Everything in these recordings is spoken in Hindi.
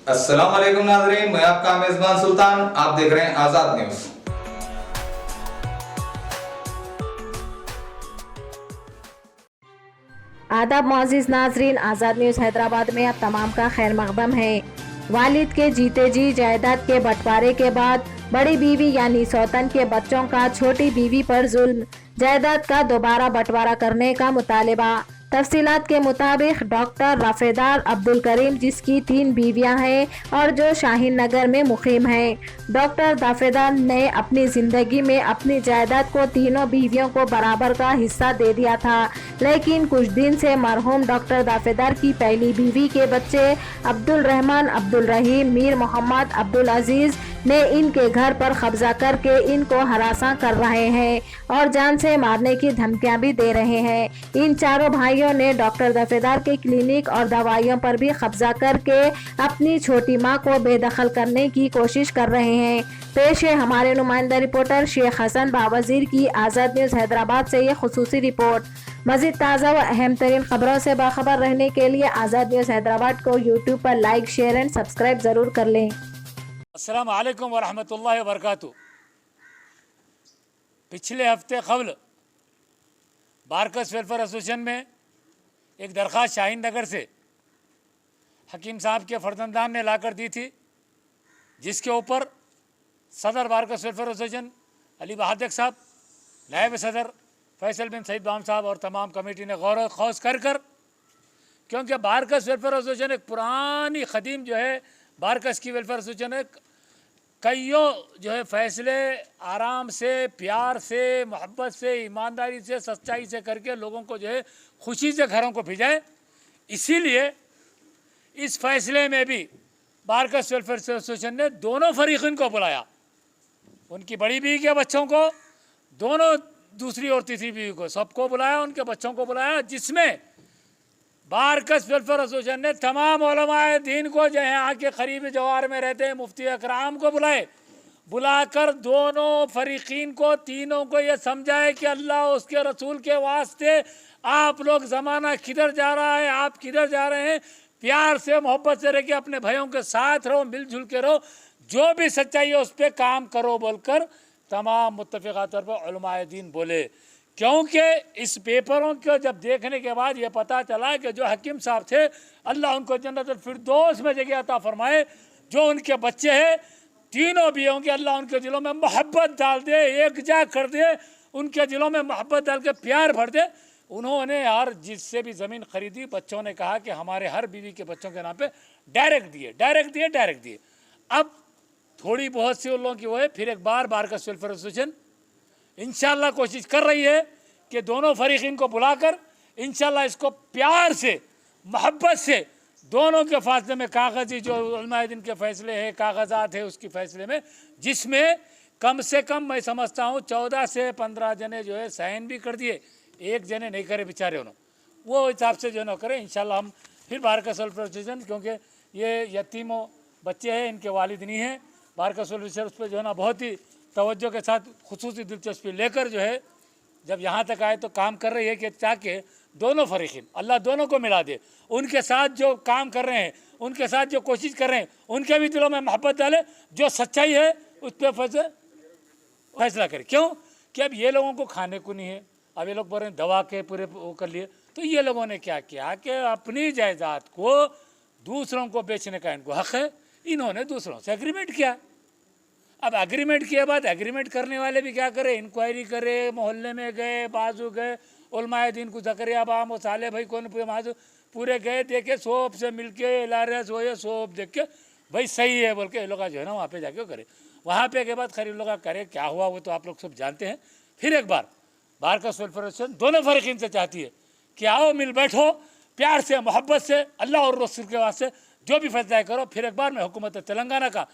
अस्सलाम वालेकुम नाज़रीन, मैं आपका मेज़बान सुल्तान। आप देख रहे हैं आज़ाद न्यूज़। आदाब मोअज़्ज़िज़ नाज़रीन, आज़ाद न्यूज़ हैदराबाद में आप तमाम का खैर मक़दम है। वालिद के जीते जी जायदाद के बंटवारे के बाद बड़ी बीवी यानी सौतन के बच्चों का छोटी बीवी पर जुल्म, जायदाद का दोबारा बंटवारा करने का मुतालिबा। तफसीलात के मुताबिक डॉक्टर राफेदार अब्दुल करीम, जिसकी 3 बीवियां हैं और जो शाहीन नगर में मुकीम हैं, डॉक्टर दाफेदार ने अपनी ज़िंदगी में अपनी जायदाद को तीनों बीवियों को बराबर का हिस्सा दे दिया था। लेकिन कुछ दिन से मरहूम डॉक्टर दाफेदार की पहली बीवी के बच्चे अब्दुल रहमान, अब्दुल रहीम, मीर मोहम्मद, अब्दुल अजीज़ ने इनके घर पर कब्जा करके इनको हरासा कर रहे हैं और जान से मारने की धमकियां भी दे रहे हैं। इन चारों भाइयों ने डॉक्टर दाफेदार के क्लिनिक और दवाइयों पर भी कब्जा करके अपनी छोटी मां को बेदखल करने की कोशिश कर रहे हैं। पेश है हमारे नुमाइंदा रिपोर्टर शेख हसन बावजीर की आज़ाद न्यूज़ हैदराबाद से ये खुसूसी रिपोर्ट। मज़ीद ताज़ा व अहम तरीन खबरों से बाखबर रहने के लिए आज़ाद न्यूज़ हैदराबाद को यूट्यूब पर लाइक, शेयर एंड सब्सक्राइब ज़रूर कर लें। अस्सलाम वालेकुम वरहमतुल्लाहि वबरकातुहू। पिछले हफ्ते कबल बारकस वेलफेयर एसोसिएशन में एक दरख्वास्त शाहीन नगर से हकीम साहब के फर्जंदान ने लाकर दी थी, जिसके ऊपर सदर बारकस वेलफेयर एसोसिएशन अली बहादुर साहब, नायब सदर फैसल बिन सईद बाम साहब और तमाम कमेटी ने गौर खौज कर क्योंकि बारकस वेलफेयर एसोसिएशन एक पुरानी ख़दीम जो है बारकस की वेलफेयर एसोसिएशन है, कईयों जो है फैसले आराम से, प्यार से, मोहब्बत से, ईमानदारी से, सच्चाई से करके लोगों को जो है खुशी से घरों को भेजाए। इसीलिए इस फैसले में भी बारकस वेलफेयर एसोसिएशन ने दोनों फरीक़ीन को बुलाया, उनकी बड़ी बीवी के बच्चों को, दोनों दूसरी और तीसरी बीवी को, सबको बुलाया, उनके बच्चों को बुलाया, जिसमें बारकस वेलफेयर एसोसिएशन ने तमाम उलमाए दीन को जो यहाँ के करीब जवार में रहते हैं मुफ्ती अकराम को बुलाकर दोनों फरीकीन को, तीनों को ये समझाए कि अल्लाह उसके रसूल के वास्ते आप लोग ज़माना किधर जा रहा है, आप किधर जा रहे हैं, प्यार से मोहब्बत से रह के अपने भाइयों के साथ रहो, मिलजुल के रहो, जो भी सच्चाई है उस पर काम करो बोलकर तमाम मुत्तफ़िक़ा तौर पर उलमाए दीन बोले। क्योंकि इस पेपरों को जब देखने के बाद ये पता चला कि जो हकीम साहब थे, अल्लाह उनको जन्नतुल फिरदौस में जगह अता फरमाए, जो उनके बच्चे हैं तीनों भी होंगे, अल्लाह उनके दिलों में मोहब्बत डाल दे, एकजा कर दे, उनके दिलों में मोहब्बत डाल के प्यार भर दे। उन्होंने यार जिससे भी ज़मीन ख़रीदी, बच्चों ने कहा कि हमारे हर बीवी के बच्चों के नाम पे डायरेक्ट दिए। अब थोड़ी बहुत सी उन लोगों की वो है, फिर एक बार बारकस वेलफेयर एसोसिएशन इंशाल्लाह कोशिश कर रही है कि दोनों फरीकीन को बुलाकर इंशाल्लाह इसको प्यार से, मोहब्बत से, दोनों के फासले में कागज़ी जो उलमाए दिन के फ़ैसले हैं, कागज़ात है उसकी फ़ैसले में, जिसमें कम से कम मैं समझता हूँ 14 से 15 जने जो है साइन भी कर दिए, एक जने नहीं करे बेचारे, उन्होंने वो हिसाब से जो न करें। इंशाल्लाह हम फिर बारकस वेलफेयर एसोसिएशन, क्योंकि ये यतीमों बच्चे हैं, इनके वालिद नहीं हैं, बारकस वेलफेयर उस पर जो है ना बहुत ही तवज्जो के साथ खुसूसी दिलचस्पी लेकर जो है जब यहाँ तक आए तो काम कर रही है कि ताकि दोनों फरीकीन अल्लाह दोनों को मिला दे, उनके साथ जो काम कर रहे हैं, उनके साथ जो कोशिश कर रहे हैं, उनके भी दिलों में मोहब्बत डाले, जो सच्चाई है उस पर फैसला करे। क्यों कि अब ये लोगों को खाने को नहीं है, अब ये लोग बोल रहे हैं दवा के पूरे वो कर लिए, तो ये लोगों ने क्या किया कि अपनी जायदाद को दूसरों को बेचने का इनको हक़ है, इन्होंने दूसरों से एग्रीमेंट किया। अब एग्रीमेंट के बाद एग्रीमेंट करने वाले भी क्या करे, इंक्वायरी करे, मोहल्ले में गए, बाजू गए, उलमाए दीन को जकरिया बाम और साले भाई कौन पूरे गए, देखे सोप से मिल के लारस हो ये सोप देख के भाई सही है बोल के ये लोग जो है ना वहाँ पे जाके करे। वहाँ पे के बाद खैर लोग करे, क्या हुआ वो तो आप लोग सब जानते हैं। फिर एक बार बारकस वेलफेयर एसोसिएशन दोनों फरीकीन से चाहती है कि आओ मिल बैठो, प्यार से, मोहब्बत से, अल्लाह और रसूल के वास्ते जो भी फैसला करो। फिर एक बार मैं हुकूमत तेलंगाना का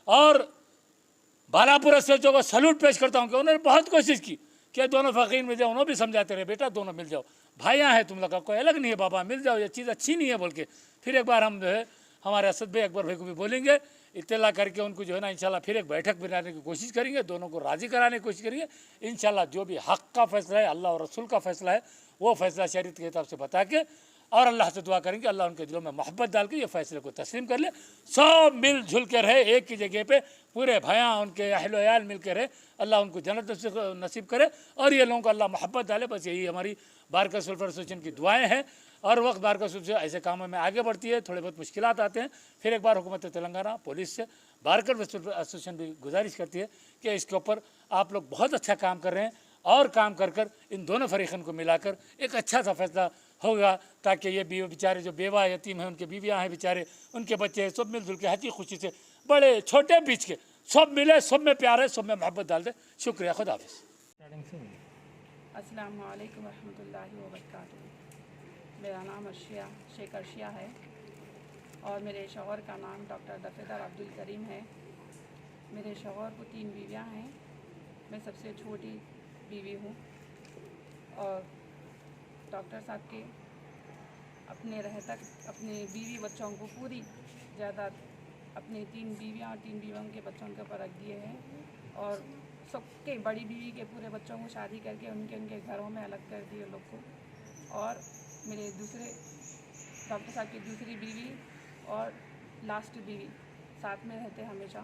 और बालापुर एसएचओ को सैल्यूट पेश करता हूँ कि उन्होंने बहुत कोशिश की कि दोनों फकीर मिल जाओ, उन्होंने भी समझाते रहे बेटा दोनों मिल जाओ, भाइयाँ हैं तुम लोग का, कोई अलग नहीं है बाबा, मिल जाओ, ये चीज़ अच्छी नहीं है बोल के। फिर एक बार हम जो है हमारे असद भाई अकबर भाई को भी बोलेंगे, इत्तला करके उनको जो है ना इंशाल्लाह फिर एक बैठक बनाने की कोशिश करेंगे, दोनों को राज़ी कराने की कोशिश करेंगे। इंशाल्लाह जो भी हक़ का फ़ैसला है, अल्लाह और रसूल का फ़ैसला है, वो फ़ैसला शरीयत के हिसाब से बता के और अल्लाह से दुआ करें कि अल्लाह उनके दिलों में मोहब्बत डाल के ये फैसले को तस्लीम कर ले। सब मिलजुल के रहे एक ही जगह पे, पूरे भयाँ उनके अहल वयाल मिल के रहे, अल्लाह उनको जन्नत नसीब करे और ये लोगों को अल्लाह मोहब्बत डाले। बस यही हमारी बारकस वेलफेयर एसोसिएशन की दुआएं हैं। और वक्त बारकस एसोसिएशन ऐसे कामों में आगे बढ़ती है, थोड़े बहुत मुश्किलात आते हैं, फिर एक बार हुकूमत तेलंगाना पुलिस से बारकस वेलफेयर एसोसिएशन भी गुजारिश करती है कि इसके ऊपर आप लोग बहुत अच्छा काम कर रहे हैं और काम कर कर इन दोनों फरीक़न को मिलाकर एक अच्छा सा फैसला होगा, ताकि ये बेचारे जो बेवा यतीम हैं, उनके बीवियाँ हैं बेचारे, उनके बच्चे हैं, सब मिलजुल के हंसी खुशी से, बड़े छोटे बीच के सब मिले, सब में प्यार है, सब में मोहब्बत डाल दे। शुक्रिया, खुदा हाफिज़। अस्सलाम वालेकुम रहमतुल्लाहि व बरकातुहू। मेरा नाम शेख अर्शिया है और मेरे शौहर का नाम डॉक्टर दफ़ेदार अब्दुल करीम है। मेरे शौहर को 3 बीवियाँ हैं, मैं सबसे छोटी बीवी हूँ। और डॉक्टर साहब के अपने रह तक अपने बीवी बच्चों को पूरी जायदाद अपनी 3 बीवियाँ और 3 बीवियों के बच्चों के ऊपर रख दिए हैं और सबके बड़ी बीवी के पूरे बच्चों को शादी करके उनके घरों में अलग कर दिए लोग को। और मेरे दूसरे डॉक्टर साहब की दूसरी बीवी और लास्ट बीवी साथ में रहते हमेशा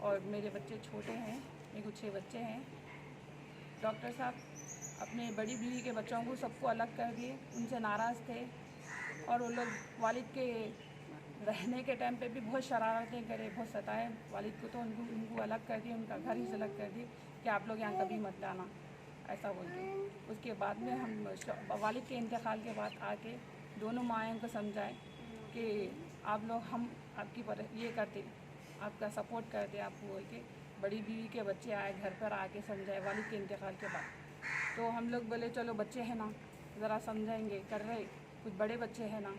और मेरे बच्चे छोटे हैं, मेरे को 6 बच्चे हैं। डॉक्टर साहब अपने बड़ी बीवी के बच्चों को सबको अलग कर दिए, उनसे नाराज़ थे और वो लोग वालिद के रहने के टाइम पे भी बहुत शरारतें करे, बहुत सताए वालिद को, तो उनको अलग कर दिए, उनका घर ही से अलग कर दिए कि आप लोग यहाँ कभी मत आना, ऐसा बोल के। उसके बाद में हम वालिद के इंतकाल के बाद आके दोनों माएँ को समझाएं कि आप लोग हम आपकी ये करते, आपका सपोर्ट करते आपको बोल के। बड़ी बीवी के बच्चे आए घर पर आके समझाए वालिद के इंतकाल के बाद, तो हम लोग बोले चलो बच्चे हैं ना, ज़रा समझाएंगे, कर रहे कुछ बड़े बच्चे हैं ना,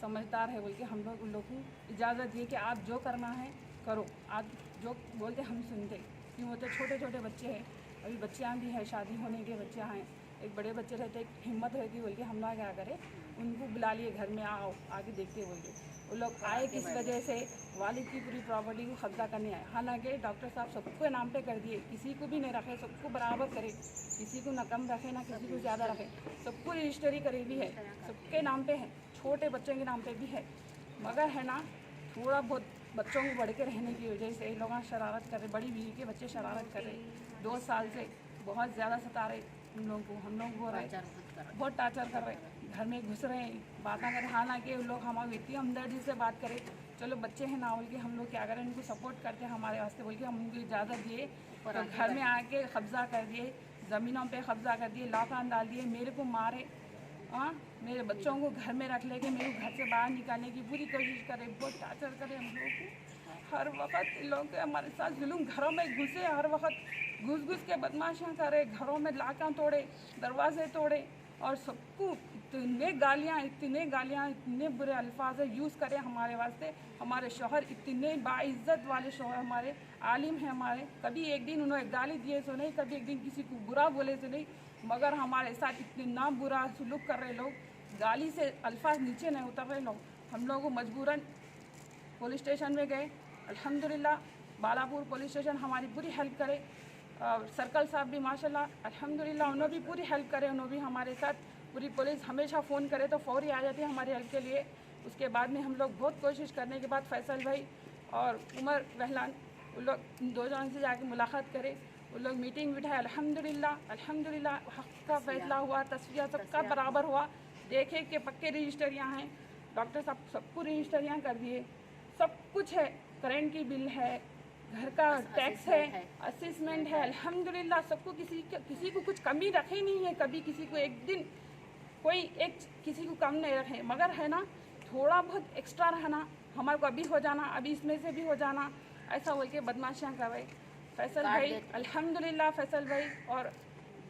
समझदार है बोल के हम लोग उन लोग को इजाज़त दिए कि आप जो करना है करो, आप जो बोलते हम सुनते। क्यों होते छोटे छोटे बच्चे हैं, अभी बच्चियाँ भी हैं, शादी होने के बच्चे हैं, एक बड़े बच्चे रहते, एक हिम्मत रहती बोल के हम लोग क्या करें, उनको बुला लिए घर में, आओ आगे देखते बोल के। वो लोग आए किस वजह से, वालिद की पूरी प्रॉपर्टी को कब्जा करने आए। हालांकि डॉक्टर साहब सबको नाम पे कर दिए, किसी को भी नहीं रखे, सबको बराबर करे, किसी को न कम रखे ना किसी को ज़्यादा रखे, सबको रजिस्ट्री करी भी है, सबके नाम पे है, छोटे बच्चों के नाम पे भी है। मगर है ना थोड़ा बहुत बच्चों को बढ़ के रहने की वजह से ये लोग शरारत कर रहे, बड़ी बीवी के बच्चे शरारत कर रहे, 2 साल से बहुत ज़्यादा सता रहे उन लोगों को, हम लोग हो रहे बहुत टार्चर कर रहे, घर में घुस रहे हैं, बातें करें। हालांकि लोग हमारे इतनी हमदर्दी से बात करें, चलो बच्चे हैं ना बोल के हम लोग क्या करें, उनको सपोर्ट करते हैं हमारे वास्ते बोल के हम उनको इजाज़त दिए, तो घर में आके कब्ज़ा कर दिए, ज़मीनों पे कब्ज़ा कर दिए, लॉकडाउन डाल दिए, मेरे को मारे, हाँ मेरे बच्चों को घर में रख लेके मेरे को घर से बाहर निकालने की पूरी कोशिश करे, बहुत टार्चर करे हम लोगों को। हर वक्त लोग हमारे साथ जुल्म, घरों में घुसे, हर वक्त घुस के बदमाशियाँ करे, घरों में लाका तोड़े, दरवाजे तोड़े और सबको इतने गालियाँ, इतने बुरे अल्फाज यूज़ करें हमारे वास्ते। हमारे शौहर इतने बाइज़्ज़त वाले शौहर, हमारे आलिम हैं हमारे, कभी एक दिन उन्होंने गाली दिए तो नहीं, कभी एक दिन किसी को बुरा बोले तो नहीं, मगर हमारे साथ इतना बुरा सलूक कर रहे लोग, गाली से अल्फाज नीचे नहीं उतर रहे लोग। हम लोग को मजबूरन पुलिस स्टेशन में गए, अल्हम्दुलिल्लाह बालापुर पुलिस स्टेशन हमारी पूरी हेल्प करे, सर्कल साहब भी माशाल्लाह अल्हम्दुलिल्लाह उन्होंने भी पूरी हेल्प करे, उन्होंने भी हमारे साथ, पूरी पुलिस हमेशा फ़ोन करे तो फौरी आ जाती है हमारी हेल्प के लिए। उसके बाद में हम लोग बहुत कोशिश करने के बाद फैसल भाई और उमर वहलान उन लोग 2 जन से जाके मुलाकात करे, उन लोग मीटिंग बिठाए, अल्हम्दुलिल्लाह हक़ का फैसला हुआ, तस्वीर सबका बराबर हुआ, देखे कि पक्के रजिस्टरियाँ हैं, डॉक्टर साहब सबको रजिस्टरियाँ कर दिए, सब कुछ है, करेंट की बिल है, घर का टैक्स है, असेसमेंट है, अल्हम्दुलिल्लाह सबको, किसी को कुछ कमी रखे नहीं है, कभी किसी को एक दिन कोई एक किसी को कम नहीं रखे। मगर है ना थोड़ा बहुत एक्स्ट्रा रहना, हमारे को अभी हो जाना, अभी इसमें से भी हो जाना, ऐसा बोल के बदमाशियाँ कर रहे। फैसल भाई अल्हम्दुलिल्लाह, फैसल भाई और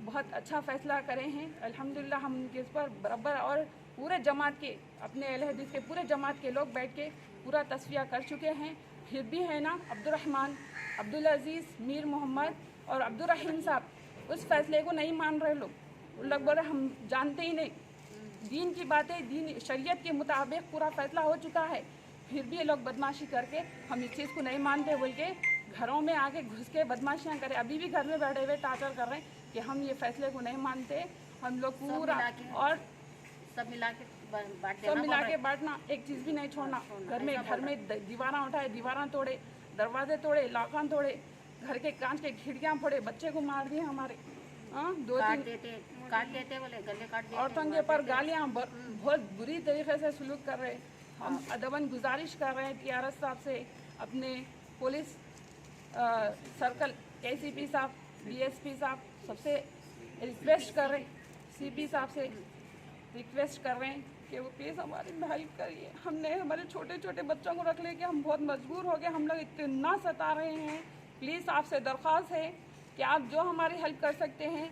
बहुत अच्छा फ़ैसला करे हैं अल्हम्दुलिल्लाह। हम उनके इस पर बराबर और पूरे जमात के, अपने अहले हदीस के पूरे जमात के लोग बैठ के पूरा तस्फिया कर चुके हैं। फिर भी है ना अब्दुर्रहमान, अब्दुल अजीज़, मीर मोहम्मद और अब्दुर्रहीम साहब उस फैसले को नहीं मान रहे लोग बोल रहे हम जानते ही नहीं, दीन की बातें, दीन शरीयत के मुताबिक पूरा फैसला हो चुका है, फिर भी ये लोग बदमाशी करके हम इस चीज़ को नहीं मानते बोल के घरों में आके घुस के बदमाशियाँ करें। अभी भी घर में बैठे हुए टार्चर कर रहे हैं कि हम ये फैसले को नहीं मानते, हम लोग पूरा और सब मिला के सब मिला के बांटना, एक चीज़ भी नहीं छोड़ना। घर में दीवारा उठाए, दीवारा तोड़े, दरवाजे तोड़े, लाखान तोड़े, घर के कांच के खिड़कियाँ फोड़े, बच्चे को मार दिए हमारे। दो तीन काट देते बोले, गले काट देते। औरतों के ऊपर गालियाँ बहुत बुरी तरीके से सलूक कर रहे। हम अदबन गुजारिश कर रहे हैं TRS साहब से, अपने पुलिस सर्कल ACP साहब, DSP साहब सबसे रिक्वेस्ट कर रहे हैं, CP साहब से रिक्वेस्ट कर रहे हैं कि वो प्लीज़ हमारी हेल्प करिए। हमने हमारे छोटे छोटे बच्चों को रख लेके हम बहुत मजबूर हो गए, हम लोग इतना सता रहे हैं। प्लीज़ आपसे दरख्वास्त है कि आप जो हमारी हेल्प कर सकते हैं,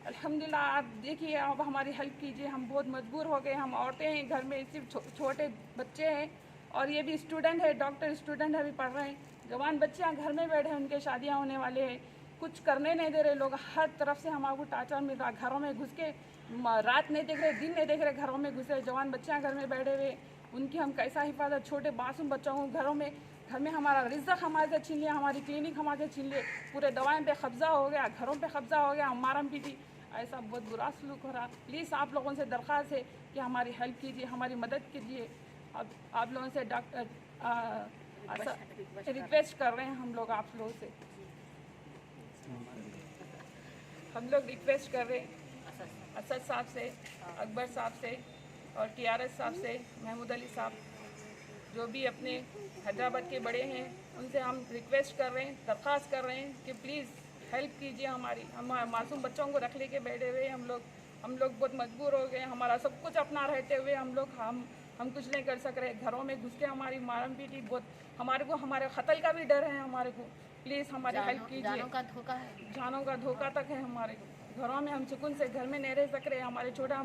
अल्हम्दुलिल्लाह आप देखिए, आप हमारी हेल्प कीजिए। हम बहुत मजबूर हो गए, हम औरतें हैं, घर में सिर्फ छोटे बच्चे हैं और ये भी स्टूडेंट है, डॉक्टर स्टूडेंट है, अभी पढ़ रहे हैं। जवान बच्चे घर में बैठे हैं, उनके शादियाँ होने वाले हैं, कुछ करने नहीं दे रहे लोग। हर तरफ से हमको टार्चर मिल रहा, घरों में घुस के रात नहीं देख रहे, दिन नहीं देख रहे, घरों में घुसे। जवान बच्चे घर में बैठे हुए, उनकी हम कैसा हिफाजत, छोटे मासूम बच्चों को घर में हमारा रिज़्क़ हमारे से छीन लिया, हमारी क्लिनिक हमारे से छीन लिए, पूरे दवाएं पे कब्ज़ा हो गया, घरों पे कब्ज़ा हो गया, मारम पीटी, ऐसा बहुत बुरा सलूक हो रहा। प्लीज़ आप लोगों से दरख्वास्त है कि हमारी हेल्प कीजिए, हमारी मदद कीजिए। अब आप लोगों से रिक्वेस्ट कर रहे हैं हम लोग, आप लोगों से हम लोग रिक्वेस्ट कर रहे हैं असद साहब से, अकबर साहब से और TRS साहब से, महमूद अली साहब, जो भी अपने हैदराबाद के बड़े हैं, उनसे हम रिक्वेस्ट कर रहे हैं, दरख्वास्त कर रहे हैं कि प्लीज़ हेल्प कीजिए हमारी। हम मासूम बच्चों को रख लेके बैठे हुए हम लोग बहुत मजबूर हो गए। हमारा सब कुछ अपना रहते हुए हम कुछ नहीं कर सक रहे। घरों में घुस के हमारी मारम पीटी, बहुत हमारे को हमारे क़त्ल का भी डर है हमारे को। प्लीज़ हमारी हेल्प कीजिए। जानों का धोखा है, जानों का धोखा तक है हमारे घरों में। हम सुकून से घर में नहीं रह सक रहे। हमारे छोटा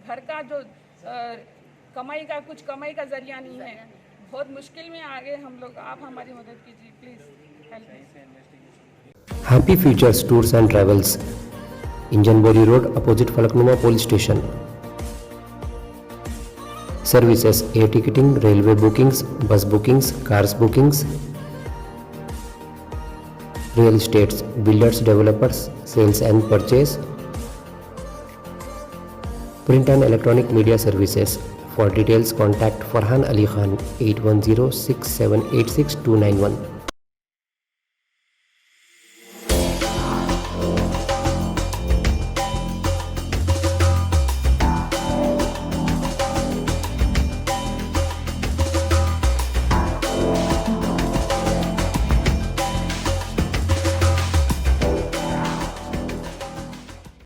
घर का जो कमाई का ज़रिया नहीं है, बहुत मुश्किल में आ गए हम लोग। आप हमारी मदद कीजिए, please help. Happy futures tours and travels, engine बोरी road, opposite Falaknuma police station. Services: air ticketing, railway bookings, bus bookings, cars bookings, real estates, builders, developers, sales and purchase, print and electronic media services. For details contact Farhan Ali Khan 8106786291.